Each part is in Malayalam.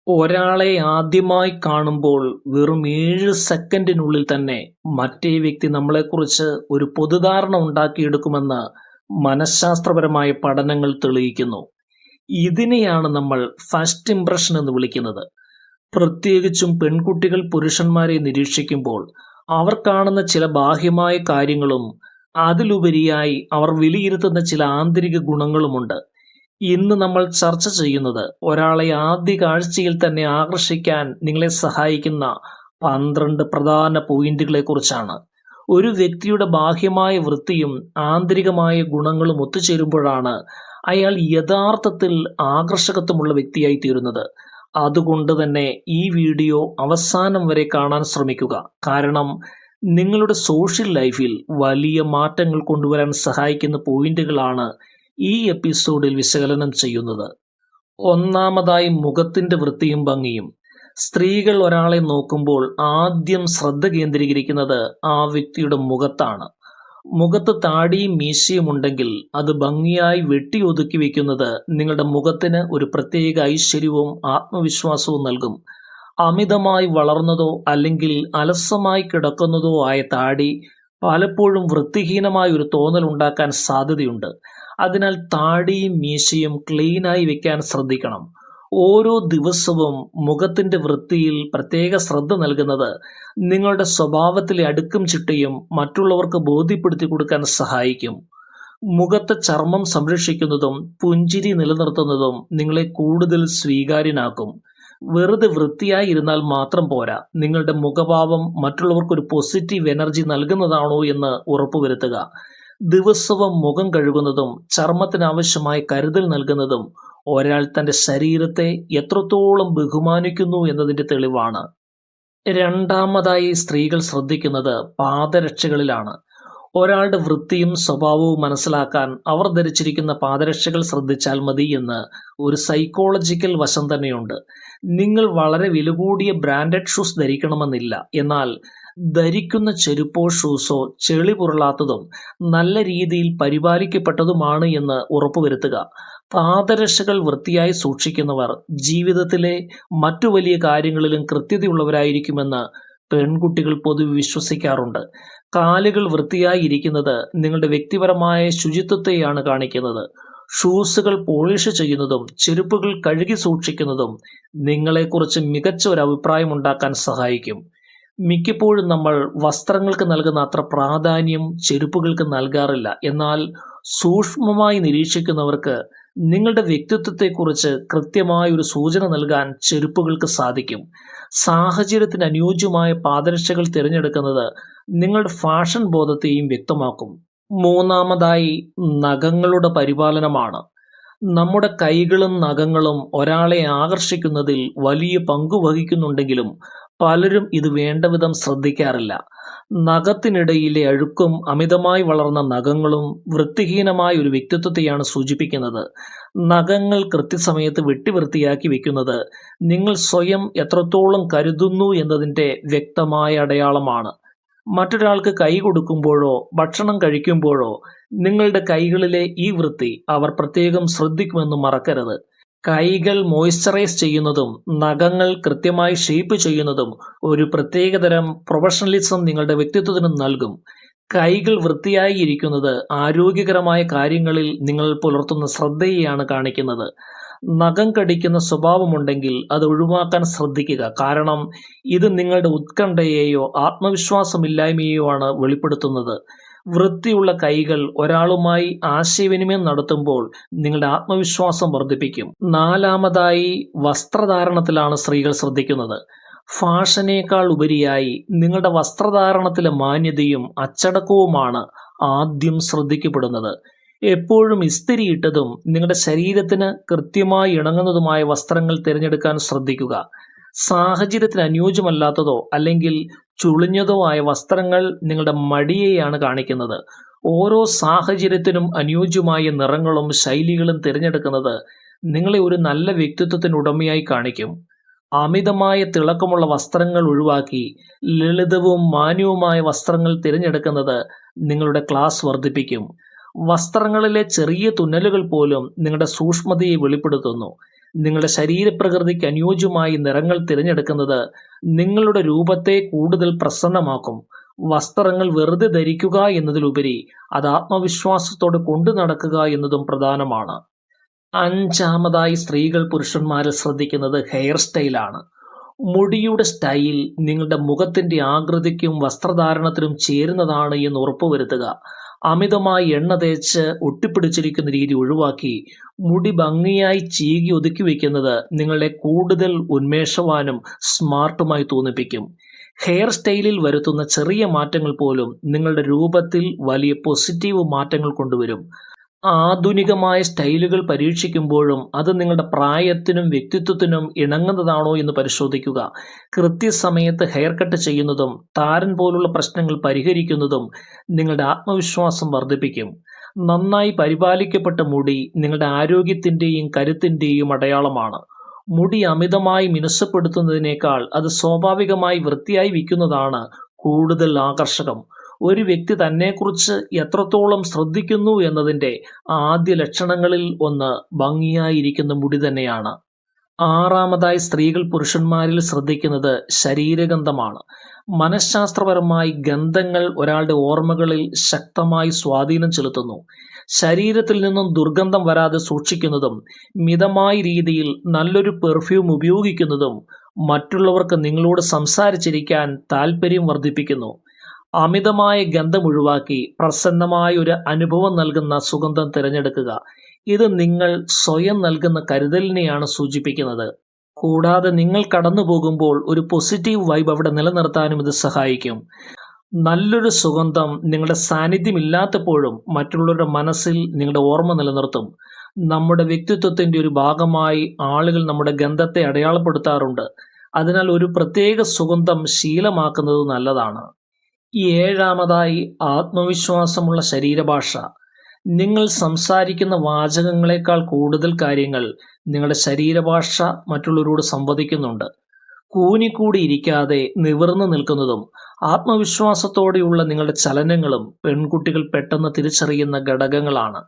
ഒരാളെ ആദ്യമായി കാണുമ്പോൾ വെറും 7 സെക്കൻഡിനുള്ളിൽ തന്നെ മറ്റേ വ്യക്തി നമ്മളെക്കുറിച്ച് ഒരു പൊതുധാരണ ഉണ്ടാക്കിയെടുക്കുമെന്ന് മനഃശാസ്ത്രപരമായ പഠനങ്ങൾ തെളിയിക്കുന്നു. ഇതിനെയാണ് നമ്മൾ ഫസ്റ്റ് ഇംപ്രഷൻ എന്ന് വിളിക്കുന്നത്. പ്രത്യേകിച്ചും പെൺകുട്ടികൾ പുരുഷന്മാരെ നിരീക്ഷിക്കുമ്പോൾ അവർ കാണുന്ന ചില ബാഹ്യമായ കാര്യങ്ങളും അതിലുപരിയായി അവർ വിലയിരുത്തുന്ന ചില ആന്തരിക ഗുണങ്ങളുമുണ്ട്. ഇന്ന് നമ്മൾ ചർച്ച ചെയ്യുന്നത് ഒരാളെ ആദ്യ കാഴ്ചയിൽ തന്നെ ആകർഷിക്കാൻ നിങ്ങളെ സഹായിക്കുന്ന 12 പ്രധാന പോയിന്റുകളെ കുറിച്ചാണ്. ഒരു വ്യക്തിയുടെ ബാഹ്യമായ വൃത്തിയും ആന്തരികമായ ഗുണങ്ങളും ഒത്തുചേരുമ്പോഴാണ് അയാൾ യഥാർത്ഥത്തിൽ ആകർഷകത്വമുള്ള വ്യക്തിയായി തീരുന്നത്. അതുകൊണ്ട് തന്നെ ഈ വീഡിയോ അവസാനം വരെ കാണാൻ ശ്രമിക്കുക. കാരണം നിങ്ങളുടെ സോഷ്യൽ ലൈഫിൽ വലിയ മാറ്റങ്ങൾ കൊണ്ടുവരാൻ സഹായിക്കുന്ന പോയിന്റുകളാണ് ഈ എപ്പിസോഡിൽ വിശകലനം ചെയ്യുന്നത്. ഒന്നാമതായി, മുഖത്തിന്റെ വൃത്തിയും ഭംഗിയും. സ്ത്രീകൾ ഒരാളെ നോക്കുമ്പോൾ ആദ്യം ശ്രദ്ധ കേന്ദ്രീകരിക്കുന്നത് ആ വ്യക്തിയുടെ മുഖത്താണ്. മുഖത്ത് താടിയും മീശയും ഉണ്ടെങ്കിൽ അത് ഭംഗിയായി വെട്ടിയൊതുക്കി വെക്കുന്നത് നിങ്ങളുടെ മുഖത്തിന് ഒരു പ്രത്യേക ഐശ്വര്യവും ആത്മവിശ്വാസവും നൽകും. അമിതമായി വളർന്നതോ അല്ലെങ്കിൽ അലസമായി കിടക്കുന്നതോ ആയ താടി പലപ്പോഴും വൃത്തിഹീനമായ ഒരു തോന്നൽ ഉണ്ടാക്കാൻ സാധ്യതയുണ്ട്. അതിനാൽ താടിയും മീശയും ക്ലീനായി വെക്കാൻ ശ്രദ്ധിക്കണം. ഓരോ ദിവസവും മുഖത്തിന്റെ വൃത്തിയിൽ പ്രത്യേക ശ്രദ്ധ നൽകുന്നത് നിങ്ങളുടെ സ്വഭാവത്തിലെ അടുക്കും ചിട്ടയും മറ്റുള്ളവർക്ക് ബോധ്യപ്പെടുത്തി കൊടുക്കാൻ സഹായിക്കും. മുഖത്തെ ചർമ്മം സംരക്ഷിക്കുന്നതും പുഞ്ചിരി നിലനിർത്തുന്നതും നിങ്ങളെ കൂടുതൽ സ്വീകാര്യനാക്കും. വെറുതെ വൃത്തിയായി ഇരുന്നാൽ മാത്രം പോരാ, നിങ്ങളുടെ മുഖഭാവം മറ്റുള്ളവർക്കൊരു പോസിറ്റീവ് എനർജി നൽകുന്നതാണോ എന്ന് ഉറപ്പുവരുത്തുക. ദിവസവും മുഖം കഴുകുന്നതും ചർമ്മത്തിന് ആവശ്യമായ കരുതൽ നൽകുന്നതും ഒരാൾ തന്റെ ശരീരത്തെ എത്രത്തോളം ബഹുമാനിക്കുന്നു എന്നതിന്റെ തെളിവാണ്. രണ്ടാമതായി, സ്ത്രീകൾ ശ്രദ്ധിക്കുന്നത് പാദരക്ഷകളിലാണ്. ഒരാളുടെ വൃത്തിയും സ്വഭാവവും മനസ്സിലാക്കാൻ അവർ ധരിച്ചിരിക്കുന്ന പാദരക്ഷകൾ ശ്രദ്ധിച്ചാൽ മതി എന്ന് ഒരു സൈക്കോളജിക്കൽ വശം തന്നെയുണ്ട്. നിങ്ങൾ വളരെ വില കൂടിയ ബ്രാൻഡഡ് ഷൂസ് ധരിക്കണമെന്നില്ല. എന്നാൽ ധരിക്കുന്ന ചെരുപ്പോ ഷൂസോ ചെളി പുരളാത്തതും നല്ല രീതിയിൽ പരിപാലിക്കപ്പെട്ടതുമാണ് എന്ന് ഉറപ്പുവരുത്തുക. പാദരക്ഷകൾ വൃത്തിയായി സൂക്ഷിക്കുന്നവർ ജീവിതത്തിലെ മറ്റു വലിയ കാര്യങ്ങളിലും കൃത്യതയുള്ളവരായിരിക്കുമെന്ന് പെൺകുട്ടികൾ പൊതുവെ വിശ്വസിക്കാറുണ്ട്. കാലുകൾ വൃത്തിയായി ഇരിക്കുന്നത് നിങ്ങളുടെ വ്യക്തിപരമായ ശുചിത്വത്തെയാണ് കാണിക്കുന്നത്. ഷൂസുകൾ പോളിഷ് ചെയ്യുന്നതും ചെരുപ്പുകൾ കഴുകി സൂക്ഷിക്കുന്നതും നിങ്ങളെക്കുറിച്ച് മികച്ച ഒരു അഭിപ്രായം ഉണ്ടാക്കാൻ സഹായിക്കും. മിക്കപ്പോഴും നമ്മൾ വസ്ത്രങ്ങൾക്ക് നൽകുന്ന അത്ര പ്രാധാന്യം ചെരുപ്പുകൾക്ക് നൽകാറില്ല. എന്നാൽ സൂക്ഷ്മമായി നിരീക്ഷിക്കുന്നവർക്ക് നിങ്ങളുടെ വ്യക്തിത്വത്തെക്കുറിച്ച് കൃത്യമായ ഒരു സൂചന നൽകാൻ ചെരുപ്പുകൾക്ക് സാധിക്കും. സാഹചര്യത്തിന് അനുയോജ്യമായ പാദരക്ഷകൾ തിരഞ്ഞെടുക്കുന്നത് നിങ്ങളുടെ ഫാഷൻ ബോധത്തെയും വ്യക്തമാക്കും. മൂന്നാമതായി, നഖങ്ങളുടെ പരിപാലനമാണ്. നമ്മുടെ കൈകളും നഖങ്ങളും ഒരാളെ ആകർഷിക്കുന്നതിൽ വലിയ പങ്കു വഹിക്കുന്നുണ്ടെങ്കിലും പലരും ഇത് വേണ്ടവിധം ശ്രദ്ധിക്കാറില്ല. നഖത്തിനിടയിലെ അഴുക്കും അമിതമായി വളർന്ന നഖങ്ങളും വൃത്തിഹീനമായ ഒരു വ്യക്തിത്വത്തെയാണ് സൂചിപ്പിക്കുന്നത്. നഖങ്ങൾ കൃത്യസമയത്ത് വൃത്തിയാക്കി വെക്കുന്നത് നിങ്ങൾ സ്വയം എത്രത്തോളം കരുതുന്നു എന്നതിൻ്റെ വ്യക്തമായ അടയാളമാണ്. മറ്റൊരാൾക്ക് കൈ കൊടുക്കുമ്പോഴോ ഭക്ഷണം കഴിക്കുമ്പോഴോ നിങ്ങളുടെ കൈകളിലെ ഈ വൃത്തി അവർ പ്രത്യേകം ശ്രദ്ധിക്കുമെന്ന് മറക്കരുത്. കൈകൾ മോയ്സ്ചറൈസ് ചെയ്യുന്നതും നഖങ്ങൾ കൃത്യമായി ഷേപ്പ് ചെയ്യുന്നതും ഒരു പ്രത്യേകതരം പ്രൊഫഷണലിസം നിങ്ങളുടെ വ്യക്തിത്വത്തിന് നൽകും. കൈകൾ വൃത്തിയായി ഇരിക്കുന്നത് ആരോഗ്യകരമായ കാര്യങ്ങളിൽ നിങ്ങൾ പുലർത്തുന്ന ശ്രദ്ധയെയാണ് കാണിക്കുന്നത്. നഖം കടിക്കുന്ന സ്വഭാവമുണ്ടെങ്കിൽ അത് ഒഴിവാക്കാൻ ശ്രദ്ധിക്കുക. കാരണം ഇത് നിങ്ങളുടെ ഉത്കണ്ഠയെയോ ആത്മവിശ്വാസമില്ലായ്മയോ ആണ് വെളിപ്പെടുത്തുന്നത്. വൃത്തിയുള്ള കൈകൾ ഒരാളുമായി ആശയവിനിമയം നടത്തുമ്പോൾ നിങ്ങളുടെ ആത്മവിശ്വാസം വർദ്ധിപ്പിക്കും. നാലാമതായി, വസ്ത്രധാരണത്തിലാണ് സ്ത്രീകൾ ശ്രദ്ധിക്കുന്നത്. ഫാഷനേക്കാൾ ഉപരിയായി നിങ്ങളുടെ വസ്ത്രധാരണത്തിലെ മാന്യതയും അച്ചടക്കവുമാണ് ആദ്യം ശ്രദ്ധിക്കപ്പെടുന്നത്. എപ്പോഴും ഇസ്തിരിയിട്ടതും നിങ്ങളുടെ ശരീരത്തിന് കൃത്യമായി ഇണങ്ങുന്നതുമായ വസ്ത്രങ്ങൾ തിരഞ്ഞെടുക്കാൻ ശ്രദ്ധിക്കുക. സാഹചര്യത്തിന് അനുയോജ്യമല്ലാത്തതോ അല്ലെങ്കിൽ ചുളിഞ്ഞതോ ആയ വസ്ത്രങ്ങൾ നിങ്ങളുടെ മടിയെയാണ് കാണിക്കുന്നത്. ഓരോ സാഹചര്യത്തിനും അനുയോജ്യമായ നിറങ്ങളും ശൈലികളും തിരഞ്ഞെടുക്കുന്നത് നിങ്ങളെ ഒരു നല്ല വ്യക്തിത്വത്തിന് ഉടമയായി കാണിക്കും. അമിതമായ തിളക്കമുള്ള വസ്ത്രങ്ങൾ ഒഴിവാക്കി ലളിതവും മാന്യവുമായ വസ്ത്രങ്ങൾ തിരഞ്ഞെടുക്കുന്നത് നിങ്ങളുടെ ക്ലാസ് വർദ്ധിപ്പിക്കും. വസ്ത്രങ്ങളിലെ ചെറിയ തുന്നലുകൾ പോലും നിങ്ങളുടെ സൂക്ഷ്മതയെ വെളിപ്പെടുത്തുന്നു. നിങ്ങളുടെ ശരീരപ്രകൃതിക്ക് അനുയോജ്യമായി നിറങ്ങൾ തിരഞ്ഞെടുക്കുന്നത് നിങ്ങളുടെ രൂപത്തെ കൂടുതൽ പ്രസന്നമാക്കും. വസ്ത്രങ്ങൾ വെറുതെ ധരിക്കുക എന്നതിലുപരി അത് ആത്മവിശ്വാസത്തോടെ കൊണ്ടു നടക്കുക എന്നതും പ്രധാനമാണ്. അഞ്ചാമതായി സ്ത്രീകൾ പുരുഷന്മാരിൽ ശ്രദ്ധിക്കുന്നത് ഹെയർ സ്റ്റൈലാണ്. മുടിയുടെ സ്റ്റൈൽ നിങ്ങളുടെ മുഖത്തിന്റെ ആകൃതിക്കും വസ്ത്രധാരണത്തിനും ചേരുന്നതാണ് എന്ന് ഉറപ്പുവരുത്തുക. അമിതമായി എണ്ണ തേച്ച് ഒട്ടിപ്പിടിച്ചിരിക്കുന്ന രീതി ഒഴിവാക്കി മുടി ഭംഗിയായി ചീകി ഒതുക്കി വയ്ക്കുന്നത് നിങ്ങളെ കൂടുതൽ ഉന്മേഷവാനും സ്മാർട്ടുമായി തോന്നിപ്പിക്കും. ഹെയർ സ്റ്റൈലിൽ വരുത്തുന്ന ചെറിയ മാറ്റങ്ങൾ പോലും നിങ്ങളുടെ രൂപത്തിൽ വലിയ പോസിറ്റീവ് മാറ്റങ്ങൾ കൊണ്ടുവരും. ആധുനികമായ സ്റ്റൈലുകൾ പരീക്ഷിക്കുമ്പോഴും അത് നിങ്ങളുടെ പ്രായത്തിനും വ്യക്തിത്വത്തിനും ഇണങ്ങുന്നതാണോ എന്ന് പരിശോധിക്കുക. കൃത്യസമയത്ത് ഹെയർ കട്ട് ചെയ്യുന്നതും താരൻ പോലുള്ള പ്രശ്നങ്ങൾ പരിഹരിക്കുന്നതും നിങ്ങളുടെ ആത്മവിശ്വാസം വർദ്ധിപ്പിക്കും. നന്നായി പരിപാലിക്കപ്പെട്ട മുടി നിങ്ങളുടെ ആരോഗ്യത്തിൻ്റെയും കരുത്തിൻ്റെയും അടയാളമാണ്. മുടി അമിതമായി മിനുസപ്പെടുത്തുന്നതിനേക്കാൾ അത് സ്വാഭാവികമായി വൃത്തിയായി വയ്ക്കുന്നതാണ് കൂടുതൽ ആകർഷകം. ഒരു വ്യക്തി തന്നെക്കുറിച്ച് എത്രത്തോളം ശ്രദ്ധിക്കുന്നു എന്നതിൻ്റെ ആദ്യ ലക്ഷണങ്ങളിൽ ഒന്ന് ഭംഗിയായിരിക്കുന്ന മുടി തന്നെയാണ്. ആറാമതായി സ്ത്രീകൾ പുരുഷന്മാരിൽ ശ്രദ്ധിക്കുന്നത് ശരീരഗന്ധമാണ്. മനഃശാസ്ത്രപരമായി ഗന്ധങ്ങൾ ഒരാളുടെ ഓർമ്മകളിൽ ശക്തമായി സ്വാധീനം ചെലുത്തുന്നു. ശരീരത്തിൽ നിന്നും ദുർഗന്ധം വരാതെ സൂക്ഷിക്കുന്നതും മിതമായ രീതിയിൽ നല്ലൊരു പെർഫ്യൂം ഉപയോഗിക്കുന്നതും മറ്റുള്ളവർക്ക് നിങ്ങളോട് സംസാരിച്ചിരിക്കാൻ താല്പര്യം വർദ്ധിപ്പിക്കുന്നു. അമിതമായ ഗന്ധം ഒഴിവാക്കി പ്രസന്നമായ ഒരു അനുഭവം നൽകുന്ന സുഗന്ധം തിരഞ്ഞെടുക്കുക. ഇത് നിങ്ങൾ സ്വയം നൽകുന്ന കരുതലിനെയാണ് സൂചിപ്പിക്കുന്നത്. കൂടാതെ നിങ്ങൾ കടന്നു പോകുമ്പോൾ ഒരു പോസിറ്റീവ് വൈബ് അവിടെ നിലനിർത്താനും ഇത് സഹായിക്കും. നല്ലൊരു സുഗന്ധം നിങ്ങളുടെ സാന്നിധ്യമില്ലാത്തപ്പോഴും മറ്റുള്ളവരുടെ മനസ്സിൽ നിങ്ങളുടെ ഓർമ്മ നിലനിർത്തും. നമ്മുടെ വ്യക്തിത്വത്തിന്റെ ഒരു ഭാഗമായി ആളുകൾ നമ്മുടെ ഗന്ധത്തെ അടയാളപ്പെടുത്താറുണ്ട്. അതിനാൽ ഒരു പ്രത്യേക സുഗന്ധം ശീലമാക്കുന്നത് നല്ലതാണ്. ഏഴാമതായി ആത്മവിശ്വാസമുള്ള ശരീരഭാഷ. നിങ്ങൾ സംസാരിക്കുന്ന വാചകങ്ങളെക്കാൾ കൂടുതൽ കാര്യങ്ങൾ നിങ്ങളുടെ ശരീരഭാഷ മറ്റുള്ളവരോട് സംവദിക്കുന്നുണ്ട്. കൂനിക്കൂടി ഇരിക്കാതെ നിവർന്നു നിൽക്കുന്നതും ആത്മവിശ്വാസത്തോടെയുള്ള നിങ്ങളുടെ ചലനങ്ങളും പെൺകുട്ടികൾ പെട്ടെന്ന് തിരിച്ചറിയുന്ന ഘടകങ്ങളാണ്.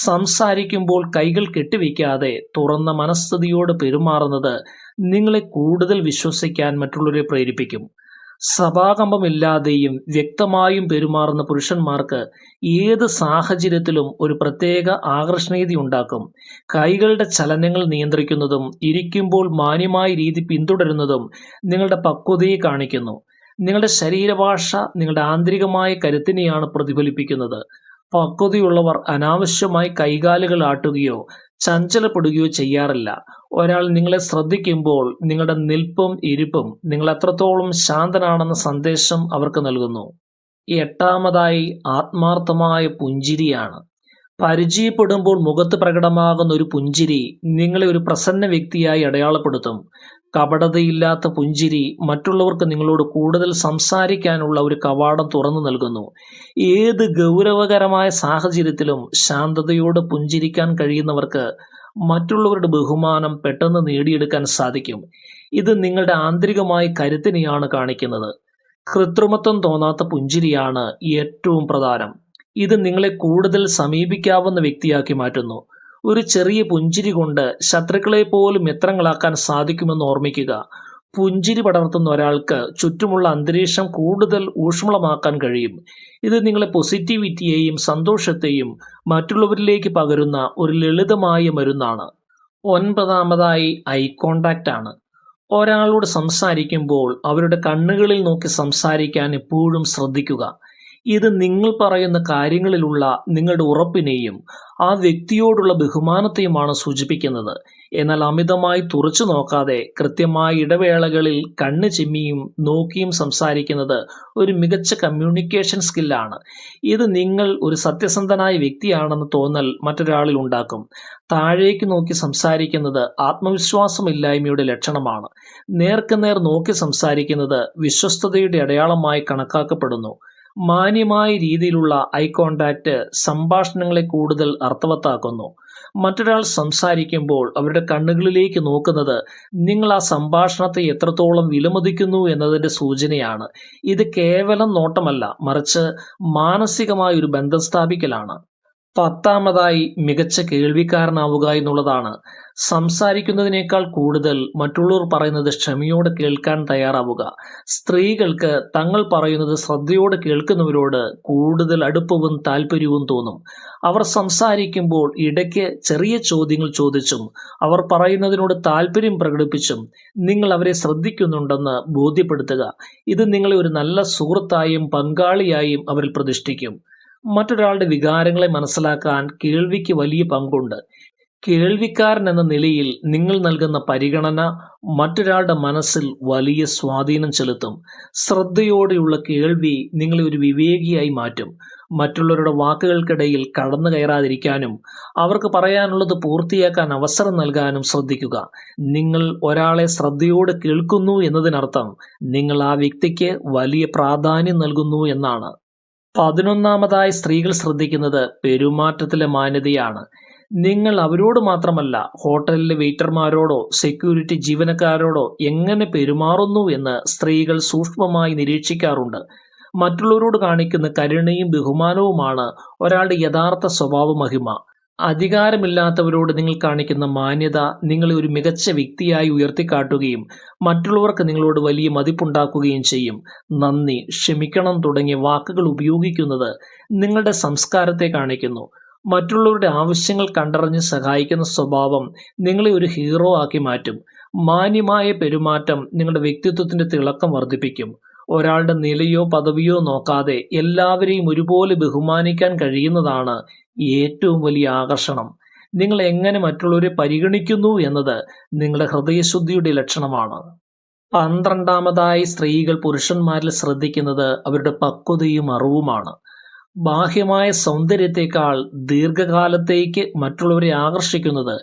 സംസാരിക്കുമ്പോൾ കൈകൾ കെട്ടിവയ്ക്കാതെ തുറന്ന മനസ്ഥിതിയോട് പെരുമാറുന്നത് നിങ്ങളെ കൂടുതൽ വിശ്വസിക്കാൻ മറ്റുള്ളവരെ പ്രേരിപ്പിക്കും. സഭാകമ്പമില്ലാതെയും വ്യക്തമായും പെരുമാറുന്ന പുരുഷന്മാർക്ക് ഏത് സാഹചര്യത്തിലും ഒരു പ്രത്യേക ആകർഷണീയത ഉണ്ടാക്കും. കൈകളുടെ ചലനങ്ങൾ നിയന്ത്രിക്കുന്നതും ഇരിക്കുമ്പോൾ മാന്യമായ രീതി പിന്തുടരുന്നതും നിങ്ങളുടെ പക്വതയെ കാണിക്കുന്നു. നിങ്ങളുടെ ശരീരഭാഷ നിങ്ങളുടെ ആന്തരികമായ കരുത്തിനെയാണ് പ്രതിഫലിപ്പിക്കുന്നത്. പക്വതയുള്ളവർ അനാവശ്യമായി കൈകാലുകൾ ആട്ടുകയോ ചഞ്ചലപ്പെടുകയോ ചെയ്യാറില്ല. ഒരാൾ നിങ്ങളെ ശ്രദ്ധിക്കുമ്പോൾ നിങ്ങളുടെ നിൽപ്പും ഇരിപ്പും നിങ്ങൾ എത്രത്തോളം ശാന്തനാണെന്ന സന്ദേശം അവർക്ക് നൽകുന്നു. എട്ടാമതായി ആത്മാർത്ഥമായ പുഞ്ചിരിയാണ്. പരിചയപ്പെടുമ്പോൾ മുഖത്ത് പ്രകടമാകുന്ന ഒരു പുഞ്ചിരി നിങ്ങളെ ഒരു പ്രസന്ന വ്യക്തിയായി അടയാളപ്പെടുത്തും. കപടതയില്ലാത്ത പുഞ്ചിരി മറ്റുള്ളവർക്ക് നിങ്ങളോട് കൂടുതൽ സംസാരിക്കാനുള്ള ഒരു കവാടം തുറന്നു നൽകുന്നു. ഏത് ഗൗരവകരമായ സാഹചര്യത്തിലും ശാന്തതയോടെ പുഞ്ചിരിക്കാൻ കഴിയുന്നവർക്ക് മറ്റുള്ളവരുടെ ബഹുമാനം പെട്ടെന്ന് നേടിയെടുക്കാൻ സാധിക്കും. ഇത് നിങ്ങളുടെ ആന്തരികമായ കരുത്തിനെയാണ് കാണിക്കുന്നത്. കൃത്രിമത്വം തോന്നാത്ത പുഞ്ചിരിയാണ് ഏറ്റവും പ്രധാനം. ഇത് നിങ്ങളെ കൂടുതൽ സമീപിക്കാവുന്ന വ്യക്തിയാക്കി മാറ്റുന്നു. ഒരു ചെറിയ പുഞ്ചിരി കൊണ്ട് ശത്രുക്കളെ പോലും മിത്രങ്ങളാക്കാൻ സാധിക്കുമെന്ന് ഓർമ്മിക്കുക. പുഞ്ചിരി പടർത്തുന്ന ഒരാൾക്ക് ചുറ്റുമുള്ള അന്തരീക്ഷം കൂടുതൽ ഊഷ്മളമാക്കാൻ കഴിയും. ഇത് നിങ്ങളെ പോസിറ്റിവിറ്റിയെയും സന്തോഷത്തെയും മറ്റുള്ളവരിലേക്ക് പകരുന്ന ഒരു ലളിതമായ മരുന്നാണ്. ഒൻപതാമതായി ഐ കോണ്ടാക്റ്റ് ആണ്. ഒരാളോട് സംസാരിക്കുമ്പോൾ അവരുടെ കണ്ണുകളിൽ നോക്കി സംസാരിക്കാൻ എപ്പോഴും ശ്രദ്ധിക്കുക. ഇത് നിങ്ങൾ പറയുന്ന കാര്യങ്ങളിലുള്ള നിങ്ങളുടെ ഉറപ്പിനെയും ആ വ്യക്തിയോടുള്ള ബഹുമാനത്തെയുമാണ് സൂചിപ്പിക്കുന്നത്. എന്നാൽ അമിതമായി തുറച്ചു നോക്കാതെ കൃത്യമായ ഇടവേളകളിൽ കണ്ണ് ചിമ്മിയും നോക്കിയും സംസാരിക്കുന്നത് ഒരു മികച്ച കമ്മ്യൂണിക്കേഷൻ സ്കില്ലാണ്. ഇത് നിങ്ങൾ ഒരു സത്യസന്ധനായ വ്യക്തിയാണെന്ന് തോന്നൽ മറ്റൊരാളിൽ ഉണ്ടാക്കും. താഴേക്ക് നോക്കി സംസാരിക്കുന്നത് ആത്മവിശ്വാസമില്ലായ്മയുടെ ലക്ഷണമാണ്. നേർക്കുനേർ നോക്കി സംസാരിക്കുന്നത് വിശ്വസ്തതയുടെ അടയാളമായി കണക്കാക്കപ്പെടുന്നു. മാന്യമായ രീതിയിലുള്ള ഐ കോണ്ടാക്റ്റ് സംഭാഷണങ്ങളെ കൂടുതൽ അർത്ഥവത്താക്കുന്നു. മറ്റൊരാൾ സംസാരിക്കുമ്പോൾ അവരുടെ കണ്ണുകളിലേക്ക് നോക്കുന്നത് നിങ്ങൾ ആ സംഭാഷണത്തെ എത്രത്തോളം വിലമതിക്കുന്നു എന്നതിൻ്റെ സൂചനയാണ്. ഇത് കേവലം നോട്ടമല്ല, മറിച്ച് മാനസികമായ ഒരു ബന്ധം സ്ഥാപിക്കലാണ്. 10-ാമതായി മികച്ച കേൾവിക്കാരനാവുക എന്നുള്ളതാണ്. സംസാരിക്കുന്നതിനേക്കാൾ കൂടുതൽ മറ്റുള്ളവർ പറയുന്നത് ക്ഷമയോടെ കേൾക്കാൻ തയ്യാറാവുക. സ്ത്രീകൾക്ക് തങ്ങൾ പറയുന്നത് ശ്രദ്ധയോടെ കേൾക്കുന്നവരോട് കൂടുതൽ അടുപ്പവും താല്പര്യവും തോന്നും. അവർ സംസാരിക്കുമ്പോൾ ഇടയ്ക്ക് ചെറിയ ചോദ്യങ്ങൾ ചോദിച്ചും അവർ പറയുന്നതിനോട് താല്പര്യം പ്രകടിപ്പിച്ചും നിങ്ങൾ അവരെ ശ്രദ്ധിക്കുന്നുണ്ടെന്ന് ബോധ്യപ്പെടുത്തുക. ഇത് നിങ്ങളെ ഒരു നല്ല സുഹൃത്തായും പങ്കാളിയായും അവരിൽ പ്രതിഷ്ഠിക്കും. മറ്റൊരാളുടെ വികാരങ്ങളെ മനസ്സിലാക്കാൻ കേൾവിക്ക് വലിയ പങ്കുണ്ട്. കേൾവിക്കാരൻ എന്ന നിലയിൽ നിങ്ങൾ നൽകുന്ന പരിഗണന മറ്റൊരാളുടെ മനസ്സിൽ വലിയ സ്വാധീനം ചെലുത്തും. ശ്രദ്ധയോടെയുള്ള കേൾവി നിങ്ങളെ ഒരു വിവേകിയായി മാറ്റും. മറ്റുള്ളവരുടെ വാക്കുകൾക്കിടയിൽ കടന്നു കയറാതിരിക്കാനും അവർക്ക് പറയാനുള്ളത് പൂർത്തിയാക്കാൻ അവസരം നൽകാനും ശ്രദ്ധിക്കുക. നിങ്ങൾ ഒരാളെ ശ്രദ്ധയോടെ കേൾക്കുന്നു എന്നതിനർത്ഥം നിങ്ങൾ ആ വ്യക്തിക്ക് വലിയ പ്രാധാന്യം നൽകുന്നു എന്നാണ്. 11-ാമതായി സ്ത്രീകൾ ശ്രദ്ധിക്കുന്നത് പെരുമാറ്റത്തിലെ മാന്യതയാണ്. നിങ്ങൾ അവരോട് മാത്രമല്ല, ഹോട്ടലിലെ വെയിറ്റർമാരോടോ സെക്യൂരിറ്റി ജീവനക്കാരോടോ എങ്ങനെ പെരുമാറുന്നു എന്ന് സ്ത്രീകൾ സൂക്ഷ്മമായി നിരീക്ഷിക്കാറുണ്ട്. മറ്റുള്ളവരോട് കാണിക്കുന്ന കരുണയും ബഹുമാനവുമാണ് ഒരാളുടെ യഥാർത്ഥ സ്വഭാവ മഹിമ. അധികാരമില്ലാത്തവരോട് നിങ്ങൾ കാണിക്കുന്ന മാന്യത നിങ്ങളെ ഒരു മികച്ച വ്യക്തിയായി ഉയർത്തിക്കാട്ടുകയും മറ്റുള്ളവർക്ക് നിങ്ങളോട് വലിയ മതിപ്പുണ്ടാക്കുകയും ചെയ്യും. നന്ദി, ക്ഷമിക്കണം തുടങ്ങിയ വാക്കുകൾ ഉപയോഗിക്കുന്നത് നിങ്ങളുടെ സംസ്കാരത്തെ കാണിക്കുന്നു. മറ്റുള്ളവരുടെ ആവശ്യങ്ങൾ കണ്ടറിഞ്ഞ് സഹായിക്കുന്ന സ്വഭാവം നിങ്ങളെ ഒരു ഹീറോ ആക്കി മാറ്റും. മാന്യമായ പെരുമാറ്റം നിങ്ങളുടെ വ്യക്തിത്വത്തിന്റെ തിളക്കം വർദ്ധിപ്പിക്കും. ഒരാളുടെ നിലയോ പദവിയോ നോക്കാതെ എല്ലാവരെയും ഒരുപോലെ ബഹുമാനിക്കാൻ കഴിയുന്നതാണ് ഏറ്റവും വലിയ ആകർഷണം. നിങ്ങൾ എങ്ങനെ മറ്റുള്ളവരെ പരിഗണിക്കുന്നു എന്നത് നിങ്ങളുടെ ഹൃദയശുദ്ധിയുടെ ലക്ഷണമാണ്. 12-ാമതായി സ്ത്രീകൾ പുരുഷന്മാരിൽ ശ്രദ്ധിക്കുന്നത് അവരുടെ പക്വതയും അറിവുമാണ്. ബാഹ്യമായ സൗന്ദര്യത്തെക്കാൾ ദീർഘകാലത്തേക്ക് മറ്റുള്ളവരെ ആകർഷിക്കുന്നത്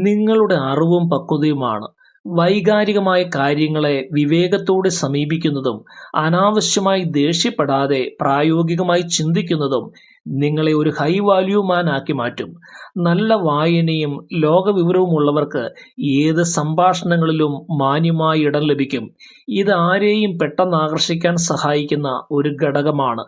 നിങ്ങളുടെ അറിവും പക്വതയുമാണ്. വൈകാരികമായ കാര്യങ്ങളെ വിവേകത്തോടെ സമീപിക്കുന്നതും അനാവശ്യമായി ദേഷ്യപ്പെടാതെ പ്രായോഗികമായി ചിന്തിക്കുന്നതും നിങ്ങളെ ഒരു ഹൈ വാല്യൂ മാൻ ആക്കി മാറ്റും. നല്ല വായനയും ലോകവിവരവും ഉള്ളവർക്ക് ഏത് സംഭാഷണങ്ങളിലും മാന്യമായ ഇടം ലഭിക്കും. ഇത് ആരെയും പെട്ടെന്ന് ആകർഷിക്കാൻ സഹായിക്കുന്ന ഒരു ഘടകമാണ്.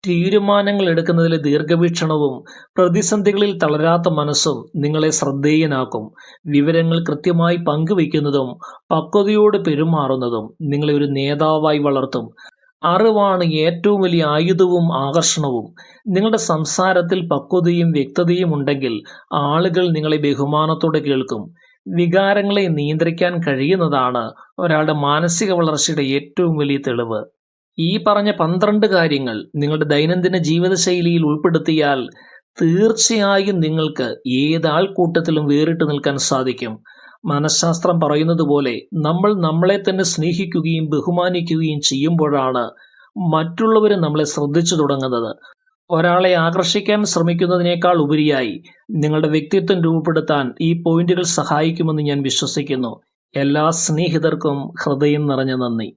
തീരുമാനങ്ങൾ എടുക്കുന്നതിലെ ദീർഘവീക്ഷണവും പ്രതിസന്ധികളിൽ തളരാത്ത മനസ്സും നിങ്ങളെ ശ്രദ്ധേയനാക്കും. വിവരങ്ങൾ കൃത്യമായി പങ്കുവയ്ക്കുന്നതും പക്വതയോട് പെരുമാറുന്നതും നിങ്ങളെ ഒരു നേതാവായി വളർത്തും. അറിവാണ് ഏറ്റവും വലിയ ആയുധവും ആകർഷണവും. നിങ്ങളുടെ സംസാരത്തിൽ പക്വതയും വ്യക്തതയും ഉണ്ടെങ്കിൽ ആളുകൾ നിങ്ങളെ ബഹുമാനത്തോടെ കേൾക്കും. വികാരങ്ങളെ നിയന്ത്രിക്കാൻ കഴിയുന്നതാണ് ഒരാളുടെ മാനസിക വളർച്ചയുടെ ഏറ്റവും വലിയ തെളിവ്. ഈ പറഞ്ഞ 12 കാര്യങ്ങൾ നിങ്ങളുടെ ദൈനംദിന ജീവിതശൈലിയിൽ ഉൾപ്പെടുത്തിയാൽ തീർച്ചയായും നിങ്ങൾക്ക് ഏത് ആൾക്കൂട്ടത്തിലും വേറിട്ട് നിൽക്കാൻ സാധിക്കും. മനഃശാസ്ത്രം പറയുന്നത് പോലെ നമ്മൾ നമ്മളെ തന്നെ സ്നേഹിക്കുകയും ബഹുമാനിക്കുകയും ചെയ്യുമ്പോഴാണ് മറ്റുള്ളവർ നമ്മളെ ശ്രദ്ധിച്ചു തുടങ്ങുന്നത്. ഒരാളെ ആകർഷിക്കാൻ ശ്രമിക്കുന്നതിനേക്കാൾ ഉപരിയായി നിങ്ങളുടെ വ്യക്തിത്വം രൂപപ്പെടുത്താൻ ഈ പോയിന്റുകൾ സഹായിക്കുമെന്ന് ഞാൻ വിശ്വസിക്കുന്നു. എല്ലാ സ്നേഹിതർക്കും ഹൃദയം നിറഞ്ഞ നന്ദി.